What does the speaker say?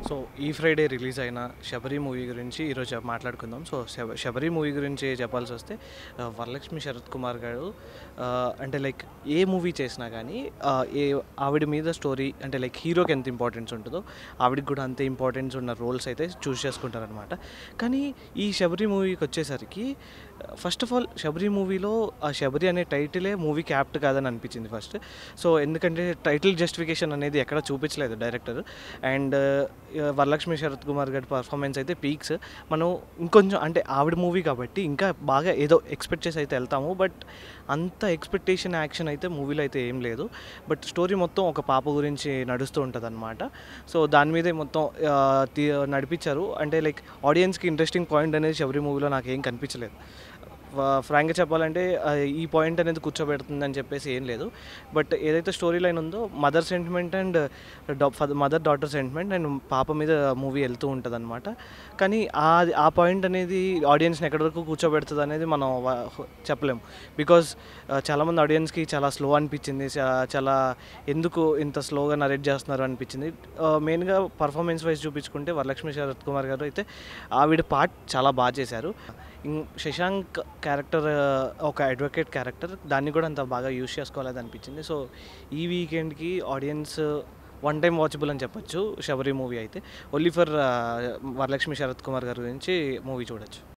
So ఈ Friday release అయిన 'Sabari' movie గురించి ఈరోజు మాట్లాడుకుందాం. సో 'శబరి' మూవీ గురించి చెప్పాల్సి వస్తే వరలక్ష్మి శరత్ కుమార్ గారు అంటే లైక్ ఏ మూవీ చేసినా కానీ ఏ ఆవిడ మీద స్టోరీ అంటే లైక్ హీరోకి ఎంత ఇంపార్టెన్స్ ఉంటుందో ఆవిడకి కూడా అంతే ఇంపార్టెన్స్ ఉన్న రోల్స్ అయితే చూస్ చేసుకుంటారనమాట. కానీ ఈ 'శబరి' మూవీకి వచ్చేసరికి ఫస్ట్ ఆఫ్ ఆల్ 'శబరి' మూవీలో ఆ 'శబరి' అనే టైటిలే మూవీకి యాప్ట్ కాదని అనిపించింది ఫస్ట్. సో ఎందుకంటే టైటిల్ జస్టిఫికేషన్ అనేది ఎక్కడ చూపించలేదు డైరెక్టర్. అండ్ వరలక్ష్మి శరత్ కుమార్ గారి పర్ఫార్మెన్స్ అయితే పీక్స్. మనం ఇంకొంచెం అంటే ఆవిడ మూవీ కాబట్టి ఇంకా బాగా ఏదో ఎక్స్పెక్ట్ చేసి అయితే వెళ్తాము. బట్ అంత ఎక్స్పెక్టేషన్ యాక్షన్ అయితే మూవీలో అయితే ఏం లేదు. బట్ స్టోరీ మొత్తం ఒక పాప గురించి నడుస్తూ ఉంటుంది అనమాట. సో దాని మీదే మొత్తం నడిపించారు. అంటే లైక్ ఆడియన్స్కి ఇంట్రెస్టింగ్ పాయింట్ అనేది 'శబరి' మూవీలో నాకు ఏం కనిపించలేదు. ఫ్రాంక్గా చెప్పాలంటే ఈ పాయింట్ అనేది కూర్చోబెడుతుందని చెప్పేసి ఏం లేదు. బట్ ఏదైతే స్టోరీ లైన్ ఉందో mother sentiment and mother daughter sentiment and పాప మీద మూవీ వెళ్తూ ఉంటుంది అనమాట. కానీ ఆ పాయింట్ అనేది ఆడియన్స్ని ఎక్కడి వరకు కూర్చోబెడుతుంది అనేది మనం చెప్పలేము. బికాజ్ చాలామంది ఆడియన్స్కి చాలా స్లో అనిపించింది. చాలా ఎందుకు ఇంత స్లోగా నరేట్ చేస్తున్నారు అనిపించింది. మెయిన్గా పర్ఫార్మెన్స్ వైజ్ చూపించుకుంటే వరలక్ష్మి శరత్ కుమార్ గారు అయితే ఆవిడ పార్ట్ చాలా బాగా చేశారు. శశాంక్ క్యారెక్టర్ ఒక అడ్వకేట్ క్యారెక్టర్, దాన్ని కూడా అంత బాగా యూజ్ చేసుకోవాలని అనిపించింది. సో ఈ వీకెండ్కి ఆడియన్స్ వన్ టైం వాచబుల్ అని చెప్పొచ్చు 'శబరి' మూవీ అయితే. ఓన్లీ ఫర్ వరలక్ష్మి శరత్ కుమార్ గారి గురించి మూవీ చూడొచ్చు.